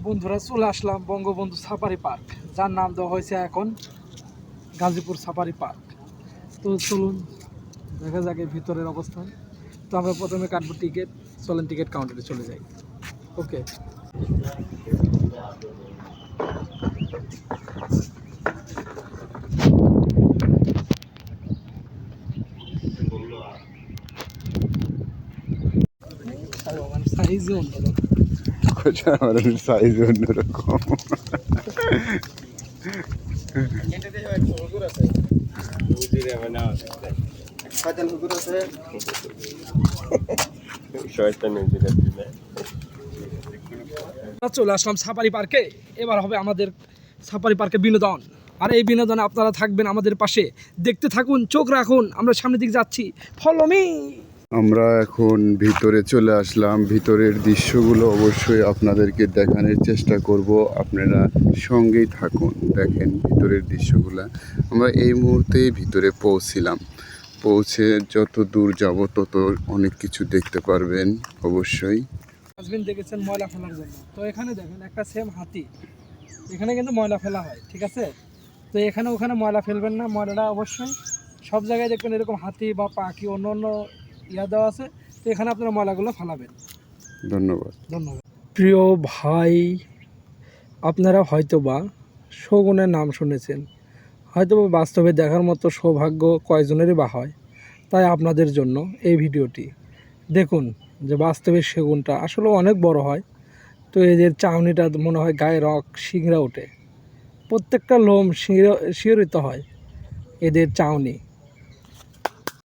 বন্ধুরা চলে আসলাম Bangabandhu safari park, যার নাম দেওয়া হয়েছে এখন গাজীপুর সাফারি পার্ক। তো চলুন দেখা যাক এই ভিতরের অবস্থান। তো আমরা প্রথমে কাটবো টিকিট। চলেন টিকিট কাউন্টারে চলে যাই। ওকে, সাইজও অন্যরকম। সাইজ অন্যরকম। চলে আসলাম সাফারি পার্কে। এবার হবে আমাদের সাফারি পার্কে বিনোদন, আর এই বিনোদনে আপনারা থাকবেন আমাদের পাশে। দেখতে থাকুন, চোখ রাখুন, আমরা সামনের দিকে যাচ্ছি। Follow me. আমরা এখন ভিতরে চলে আসলাম। ভিতরের দৃশ্যগুলো অবশ্যই আপনাদেরকে দেখানোর চেষ্টা করব, আপনারা সঙ্গেই থাকুন। দেখেন ভিতরের দৃশ্যগুলো। আমরা এই মুহূর্তেই ভিতরে পৌঁছে যত দূর যাব তত অনেক কিছু দেখতে পারবেন অবশ্যই। ডাস্টবিন দেখেছেন ময়লা ফেলার জন্য, তো এখানে দেখেন একটা সেম হাতি, এখানে কিন্তু ময়লা ফেলা হয়, ঠিক আছে? তো এখানে ওখানে ময়লা ফেলবেন না, ময়লাটা অবশ্যই সব জায়গায় দেখবেন এরকম হাতি বা পাখি অন্য অন্য দেওয়া আছে। তো এখানে আপনারা ময়লাগুলো ফেলাবেন। ধন্যবাদ। প্রিয় ভাই, আপনারা হয়তোবা শগুনের নাম শুনেছেন, হয়তোবা বাস্তবে দেখার মতো সৌভাগ্য কয়জনেরই বা হয়। তাই আপনাদের জন্য এই ভিডিওটি দেখুন যে বাস্তবে সেগুনটা আসলে অনেক বড় হয়। তো এদের চাউনিটা মনে হয় গায়ে রক শিংড়া ওঠে, প্রত্যেকটা লোম শিহরিত হয় এদের চাউনি।